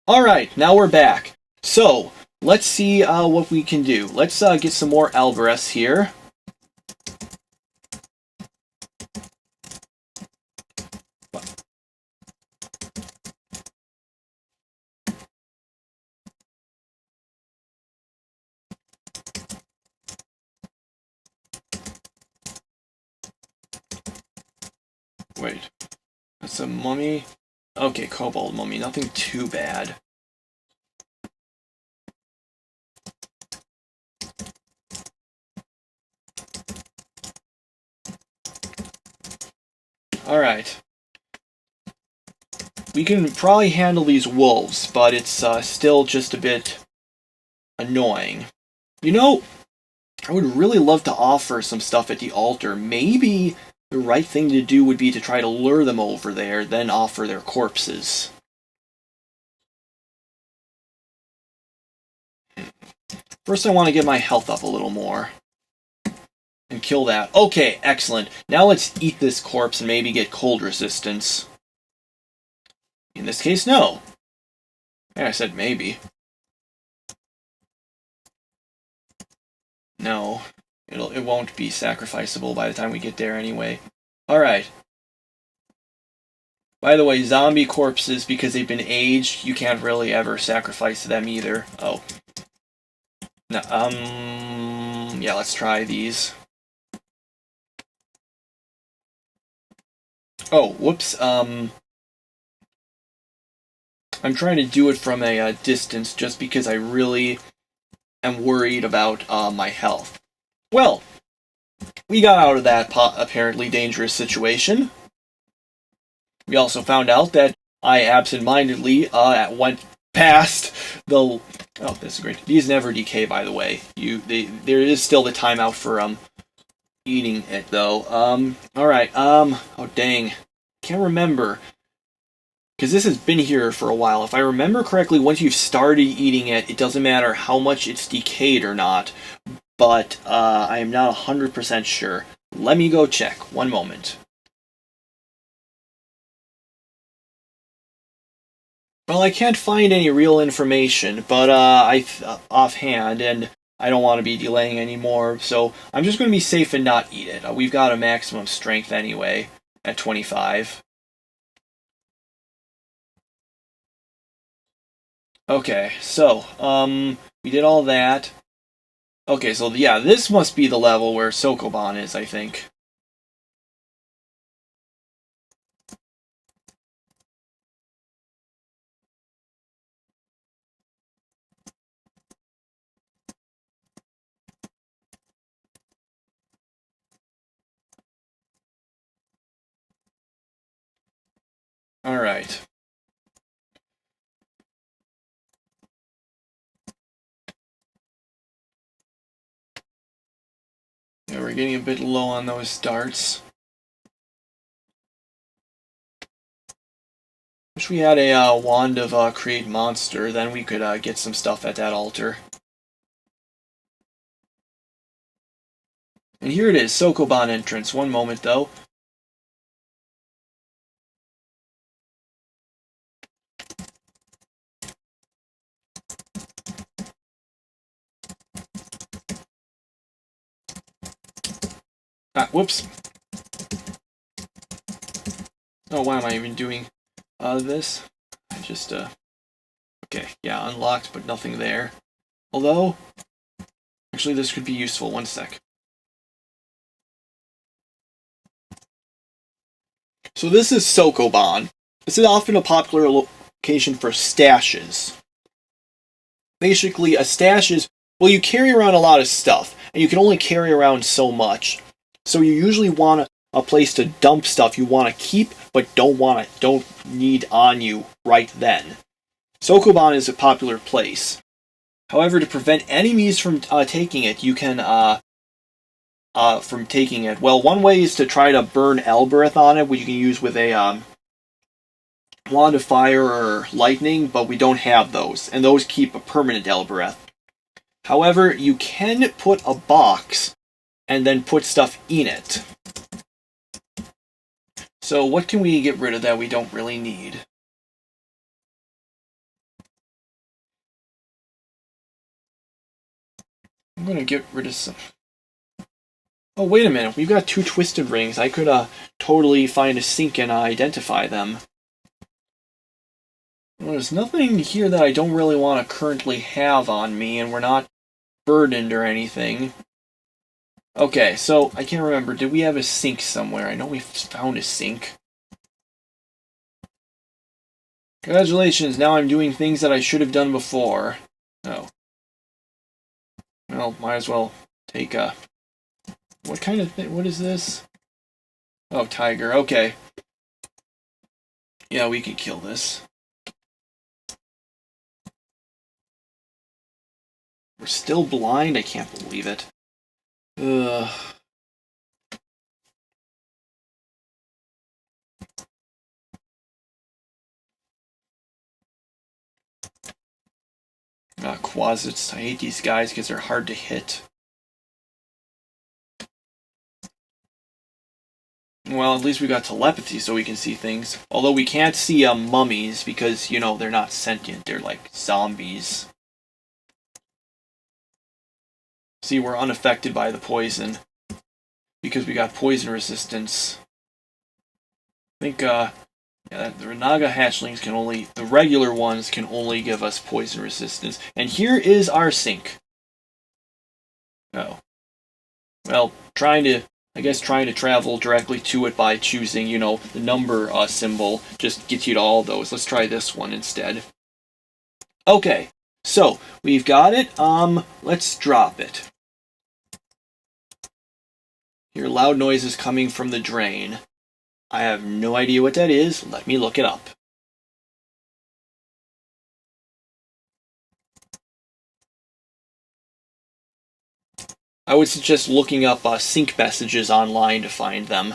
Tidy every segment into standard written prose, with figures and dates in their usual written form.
Alright, now we're back. So, let's see what we can do. Let's get some more Alvarez here. Wait, that's a mummy? Okay, kobold mummy, nothing too bad. Alright. We can probably handle these wolves, but it's still just a bit annoying. You know, I would really love to offer some stuff at the altar. Maybe the right thing to do would be to try to lure them over there, then offer their corpses. First I want to get my health up a little more. And kill that. Okay, excellent. Now let's eat this corpse and maybe get cold resistance. In this case, no. Yeah, I said maybe. No. It won't be sacrificable by the time we get there anyway. Alright. By the way, zombie corpses, because they've been aged, you can't really ever sacrifice them either. Oh. No, yeah, let's try these. Oh, whoops, I'm trying to do it from a distance just because I really am worried about my health. Well, we got out of that apparently dangerous situation. We also found out that I absentmindedly went past the... Oh, this is great. These never decay, by the way. There is still the timeout for eating it, though. Alright, oh dang. Can't remember. Because this has been here for a while. If I remember correctly, once you've started eating it, it doesn't matter how much it's decayed or not. But, I am not 100% sure. Let me go check. One moment. Well, I can't find any real information, but, offhand, and I don't want to be delaying anymore, so I'm just going to be safe and not eat it. We've got a maximum strength anyway, at 25. Okay, so, we did all that. Okay, so yeah, this must be the level where Sokoban is, I think. Alright. Yeah, we're getting a bit low on those starts. Wish we had a wand of create monster, then we could get some stuff at that altar. And here it is, Sokoban entrance. One moment, though. Ah, whoops. Oh, why am I even doing this? I just, okay, yeah, unlocked, but nothing there. Although, actually, this could be useful. One sec. So this is Sokoban. This is often a popular location for stashes. Basically, a stash is, well, you carry around a lot of stuff, and you can only carry around so much. So you usually want a place to dump stuff you want to keep, but don't need on you right then. Sokoban is a popular place. However, to prevent enemies from taking it, you can from taking it. Well, one way is to try to burn Elbereth on it, which you can use with a wand of fire or lightning, but we don't have those, and those keep a permanent Elbereth. However, you can put a box and then put stuff in it. So what can we get rid of that we don't really need? I'm gonna get rid of some... Oh, wait a minute. We've got 2 twisted rings. I could totally find a sink and identify them. Well, there's nothing here that I don't really want to currently have on me, and we're not burdened or anything. Okay, so I can't remember. Did we have a sink somewhere? I know we found a sink. Congratulations, now I'm doing things that I should have done before. Oh. Well, might as well take a... What kind of thing? What is this? Oh, tiger. Okay. Yeah, we could kill this. We're still blind? I can't believe it. Ugh. Quasits. I hate these guys because they're hard to hit. Well, at least we got telepathy so we can see things. Although we can't see mummies because, you know, they're not sentient. They're like zombies. See, we're unaffected by the poison. Because we got poison resistance. I think, yeah, the Naga hatchlings can only... The regular ones can only give us poison resistance. And here is our sink. Oh. Well, I guess trying to travel directly to it by choosing, you know, the number symbol just gets you to all those. Let's try this one instead. Okay, so we've got it. Let's drop it. Hear loud noises coming from the drain. I have no idea what that is. Let me look it up. I would suggest looking up sync messages online to find them.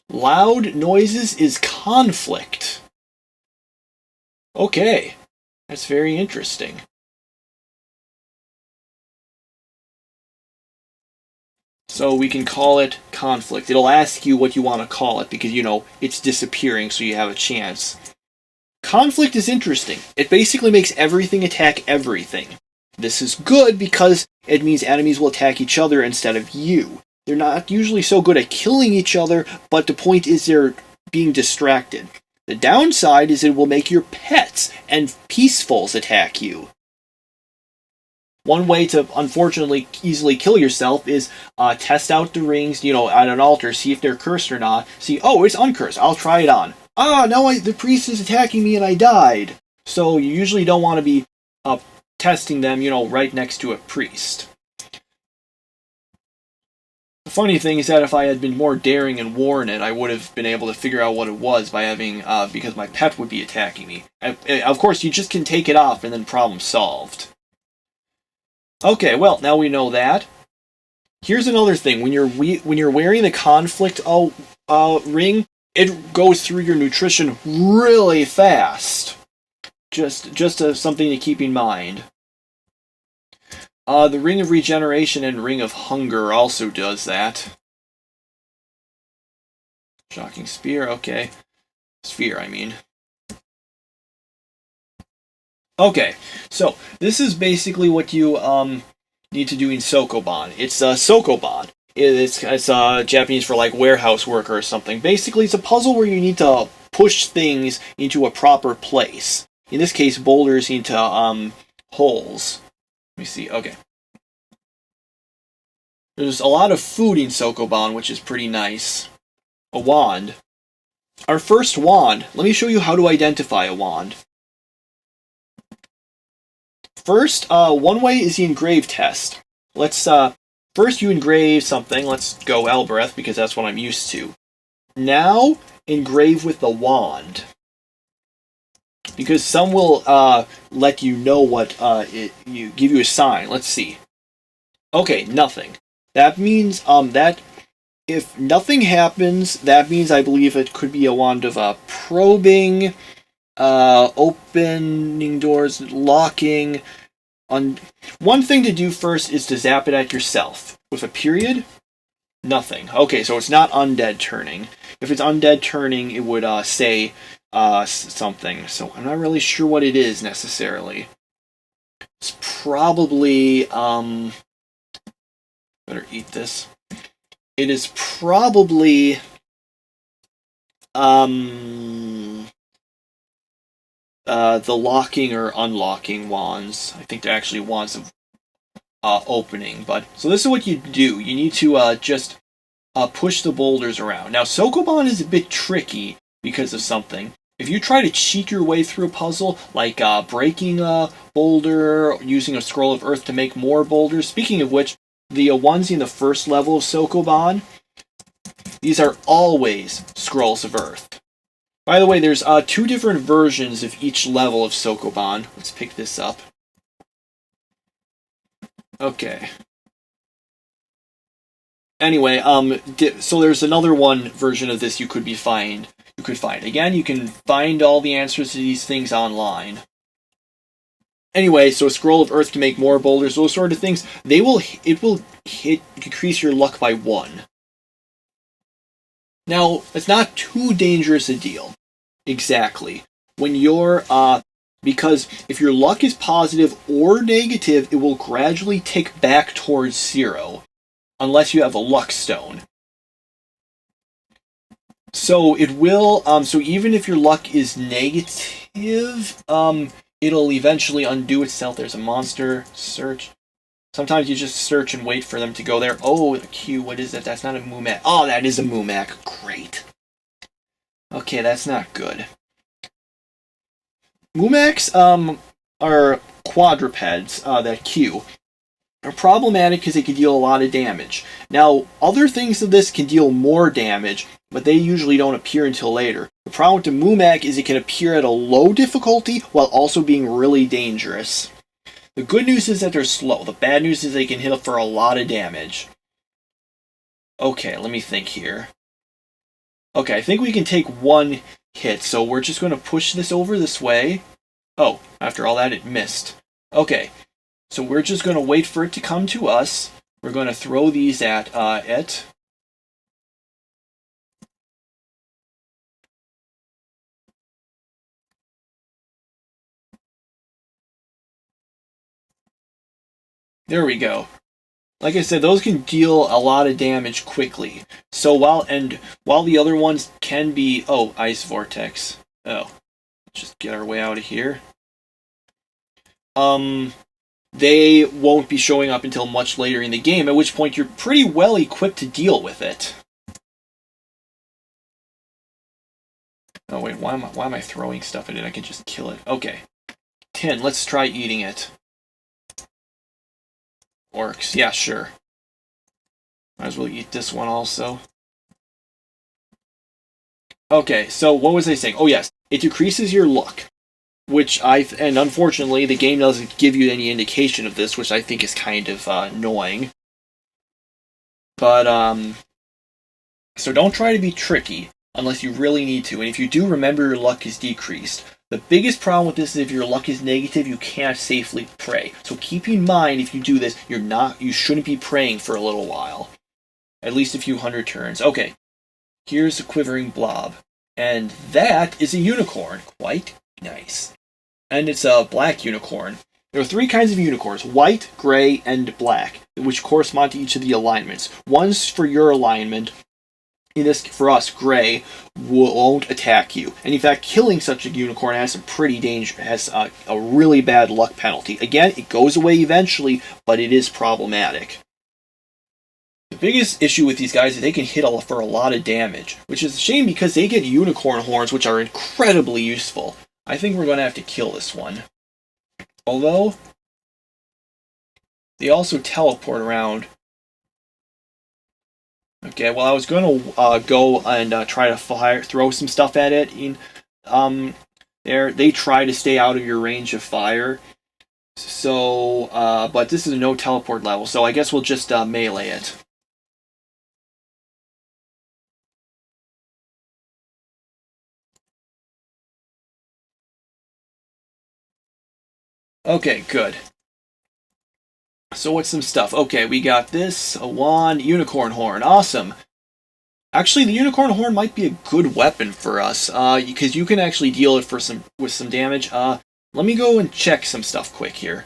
Loud noises is conflict. Okay, that's very interesting. So we can call it conflict. It'll ask you what you want to call it because, you know, it's disappearing, so you have a chance. Conflict is interesting. It basically makes everything attack everything. This is good because it means enemies will attack each other instead of you. They're not usually so good at killing each other, but the point is they're being distracted. The downside is it will make your pets and peacefuls attack you. One way to, unfortunately, easily kill yourself is test out the rings, you know, at an altar, see if they're cursed or not. See, oh, it's uncursed. I'll try it on. Now the priest is attacking me and I died. So you usually don't want to be testing them, you know, right next to a priest. The funny thing is that if I had been more daring and worn it, I would have been able to figure out what it was by having, because my pet would be attacking me. Of course, you just can take it off and then problem solved. Okay, well, now we know that. Here's another thing. When you're wearing the conflict ring, it goes through your nutrition really fast. Just something to keep in mind. The Ring of Regeneration and Ring of Hunger also does that. Shocking Spear, okay. Sphere, I mean. Okay, so this is basically what you need to do in Sokoban. It's Sokoban. It's Japanese for like warehouse worker or something. Basically, it's a puzzle where you need to push things into a proper place. In this case, boulders into holes. Let me see. Okay. There's a lot of food in Sokoban, which is pretty nice. A wand. Our first wand. Let me show you how to identify a wand. First, one way is the engrave test. Let's, first you engrave something. Let's go Elbereth, because that's what I'm used to. Now, engrave with the wand. Because some will, let you know what, give you a sign. Let's see. Okay, nothing. That means, that if nothing happens, that means I believe it could be a wand of, probing, opening doors, locking. One thing to do first is to zap it at yourself. With a period, nothing. Okay, so it's not undead turning. If it's undead turning, it would say something. So I'm not really sure what it is necessarily. It's probably, better eat this. It is probably, the locking or unlocking wands. I think they're actually wands of opening. But so this is what you do. You need to just push the boulders around. Now, Sokoban is a bit tricky because of something. If you try to cheat your way through a puzzle, like breaking a boulder, using a scroll of earth to make more boulders. Speaking of which, the ones in the first level of Sokoban, these are always scrolls of earth. By the way, there's 2 different versions of each level of Sokoban. Let's pick this up. Okay. Anyway, so there's another one version of this you could find. Again, you can find all the answers to these things online. Anyway, so a scroll of earth to make more boulders, those sort of things, it will increase your luck by 1. Now, it's not too dangerous a deal. Exactly. When you're, because if your luck is positive or negative, it will gradually tick back towards 0. Unless you have a luck stone. So it will, so even if your luck is negative, it'll eventually undo itself. There's a monster. Search. Sometimes you just search and wait for them to go there. Oh, the Q, what is that? That's not a Moomac. Oh, that is a Moomac. Great. Okay, that's not good. Moomacs, are quadrupeds, that Q. Are problematic because they can deal a lot of damage. Now, other things of this can deal more damage, but they usually don't appear until later. The problem with the Moomac is it can appear at a low difficulty while also being really dangerous. The good news is that they're slow. The bad news is they can hit for a lot of damage. Okay, let me think here. Okay, I think we can take 1 hit, so we're just going to push this over this way. Oh, after all that, it missed. Okay. So we're just going to wait for it to come to us. We're going to throw these at it. There we go. Like I said, those can deal a lot of damage quickly. So while the other ones can be... Oh, Ice Vortex. Oh. Let's just get our way out of here. They won't be showing up until much later in the game, at which point you're pretty well equipped to deal with it. Oh wait, why am I throwing stuff at it? I can just kill it. Okay. Tin, let's try eating it. Orcs, yeah, sure. Might as well eat this one also. Okay, so what was I saying? Oh yes, it decreases your luck. And unfortunately, the game doesn't give you any indication of this, which I think is kind of annoying. But, so don't try to be tricky, unless you really need to, and if you do, remember your luck is decreased. The biggest problem with this is if your luck is negative, you can't safely pray. So keep in mind, if you do this, you shouldn't be praying for a little while. At least a few 100 turns. Okay, here's a quivering blob. And that is a unicorn. Quite nice. And it's a black unicorn. There are 3 kinds of unicorns, white, gray, and black, which correspond to each of the alignments. One's for your alignment. In this, for us, gray won't attack you. And in fact, killing such a unicorn has some pretty has a really bad luck penalty. Again, it goes away eventually, but it is problematic. The biggest issue with these guys is they can hit for a lot of damage, which is a shame because they get unicorn horns, which are incredibly useful. I think we're going to have to kill this one. Although, they also teleport around. Okay, well, I was going to go and try to throw some stuff at it. They try to stay out of your range of fire. So, but this is a no teleport level, so I guess we'll just melee it. Okay, good. So what's some stuff? Okay, we got this, a wand, unicorn horn, awesome. Actually, the unicorn horn might be a good weapon for us, because you can actually deal it with some damage. Let me go and check some stuff quick here.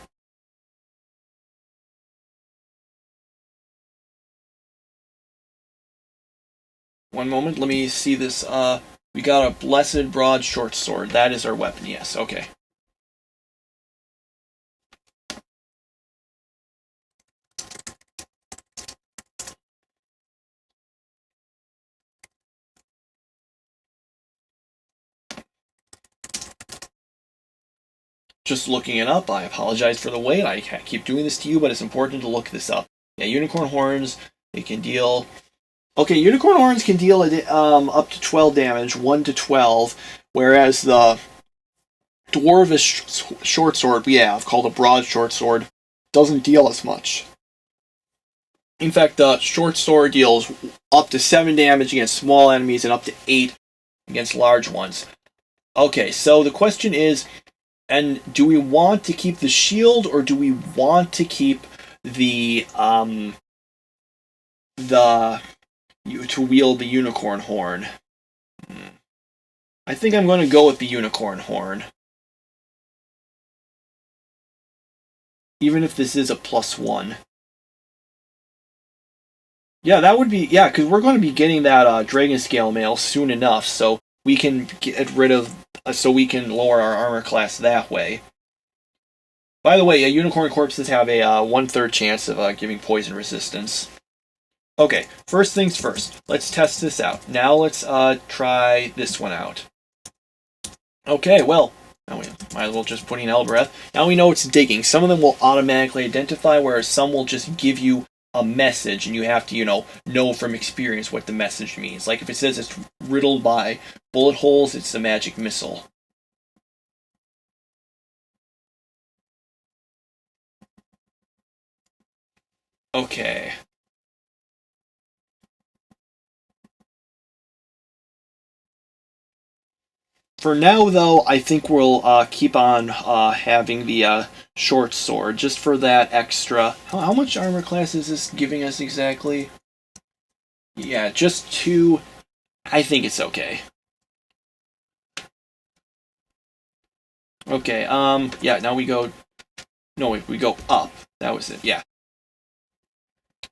One moment, let me see this. We got a blessed broad short sword. That is our weapon, yes, okay. Just looking it up, I apologize for the wait. I keep doing this to you, but it's important to look this up. Yeah, unicorn horns, they can deal... Okay, unicorn horns can deal up to 12 damage, 1 to 12, whereas the dwarvish short sword we have, called a broad short sword, doesn't deal as much. In fact, the short sword deals up to 7 damage against small enemies and up to 8 against large ones. Okay, so the question is, and do we want to keep the shield, or do we want to keep the to wield the unicorn horn? I think I'm going to go with the unicorn horn. Even if this is a +1. Yeah, that would be... Yeah, because we're going to be getting that Dragon Scale mail soon enough, so we can get rid of... so we can lower our armor class that way. By the way, unicorn corpses have a 1/3 chance of giving poison resistance. Okay, first things first. Let's test this out. Now let's try this one out. Okay, well, now we might as well just put in Elbreth. Now we know it's digging. Some of them will automatically identify, whereas some will just give you a message, and you have to, know from experience what the message means. Like if it says it's riddled by bullet holes, it's a magic missile. Okay. For now, though, I think we'll keep on having the short sword, just for that extra... How much armor class is this giving us exactly? Yeah, just 2. I think it's okay. Okay, yeah, now we go... No, wait, we go up. That was it, yeah.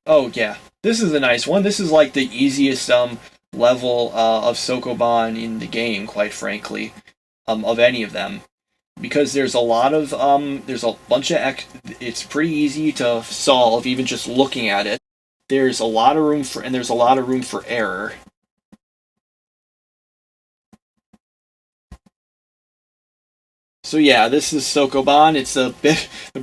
Oh, yeah. This is a nice one. This is like the easiest level of Sokoban in the game, quite frankly, of any of them, because there's a lot of there's a bunch of it's pretty easy to solve even just looking at it. There's a lot of room for error. So yeah, this is Sokoban. It's the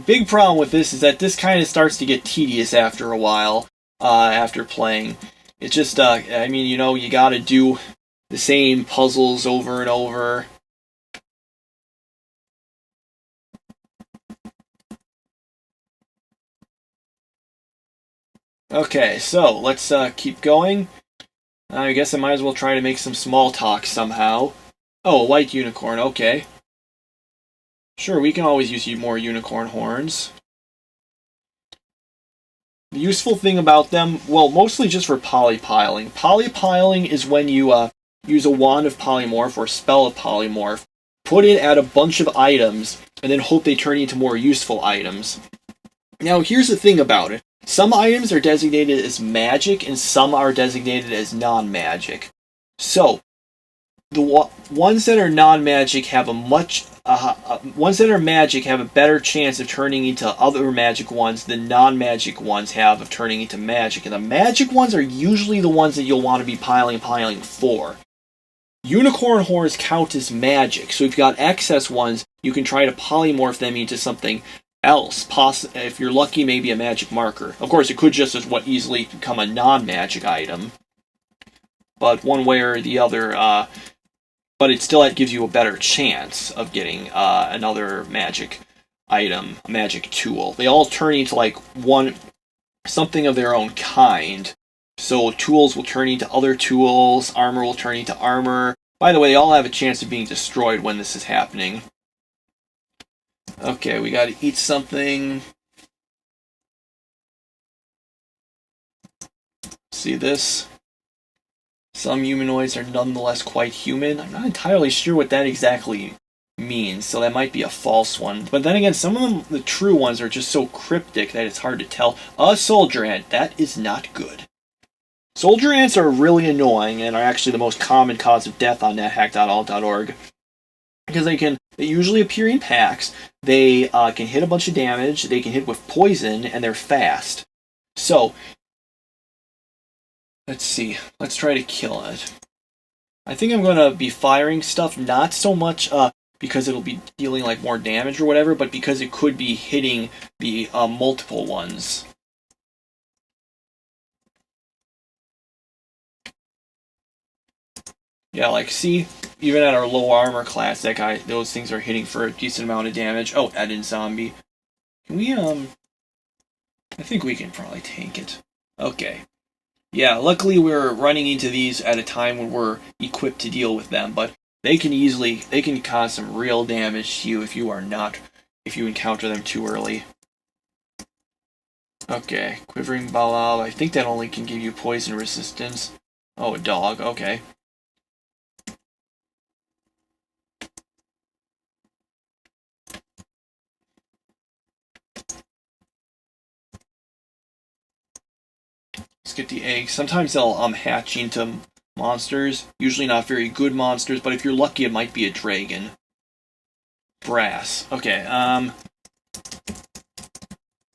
big problem with this is that this kind of starts to get tedious after a while. After playing. It's just, I mean, you gotta do the same puzzles over and over. Okay, so let's keep going. I guess I might as well try to make some small talk somehow. Oh, a white unicorn, okay. Sure, we can always use more unicorn horns. The useful thing about them, well, mostly just for polypiling. Polypiling is when you use a wand of polymorph or spell of polymorph, put it at a bunch of items, and then hope they turn into more useful items. Now, here's the thing about it. Some items are designated as magic, and some are designated as non-magic. So, the ones that are non-magic have ones that are magic have a better chance of turning into other magic ones than non-magic ones have of turning into magic. And the magic ones are usually the ones that you'll want to be piling for. Unicorn horns count as magic, so if you've got excess ones, you can try to polymorph them into something else. If you're lucky, maybe a magic marker. Of course, it could just as easily become a non-magic item. But one way or the other... but it still gives you a better chance of getting another magic item, a magic tool. They all turn into something of their own kind. So tools will turn into other tools, armor will turn into armor. By the way, they all have a chance of being destroyed when this is happening. Okay, we gotta eat something. See this? Some humanoids are nonetheless quite human. I'm not entirely sure what that exactly means, so that might be a false one. But then again, some of them, the true ones, are just so cryptic that it's hard to tell. A soldier ant, that is not good. Soldier ants are really annoying and are actually the most common cause of death on nethack.alt.org because they usually appear in packs. They can hit a bunch of damage. They can hit with poison, and they're fast. So let's see. Let's try to kill it. I think I'm going to be firing stuff not so much because it'll be dealing like more damage or whatever, but because it could be hitting the multiple ones. Yeah, like, see, even at our low armor class, those things are hitting for a decent amount of damage. Oh, add in zombie. Can we, I think we can probably tank it. Okay. Yeah, luckily we're running into these at a time when we're equipped to deal with them, but they can cause some real damage to you if you encounter them too early. Okay, Quivering Balal, I think that only can give you poison resistance. Oh, a dog, okay. Let's get the eggs. Sometimes they'll hatch into monsters. Usually not very good monsters, but if you're lucky, it might be a dragon. Brass. Okay,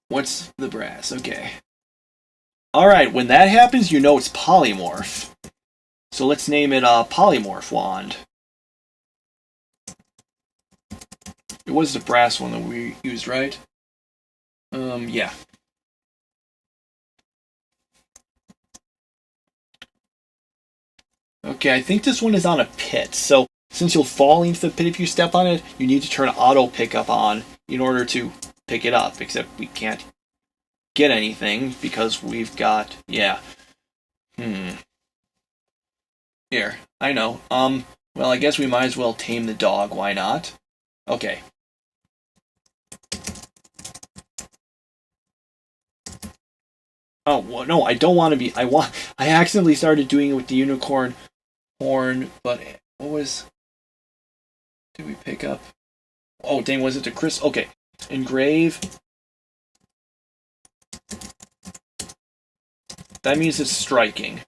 what's the brass? Okay. Alright, when that happens, you know it's polymorph. So let's name it Polymorph Wand. It was the brass one that we used, right? Yeah. Okay, I think this one is on a pit, so since you'll fall into the pit if you step on it, you need to turn auto pickup on in order to pick it up, except we can't get anything because we've got, yeah. Here, I know. Well, I guess we might as well tame the dog, why not? Okay. Oh, well, no, I don't want to be, I accidentally started doing it with the unicorn horn, but what was, did we pick up? Oh, dang, was it the Chris? Okay. Engrave. That means it's striking.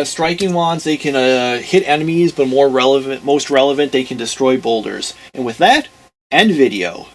Striking wands, they can hit enemies, but most relevant, they can destroy boulders. And with that, end video.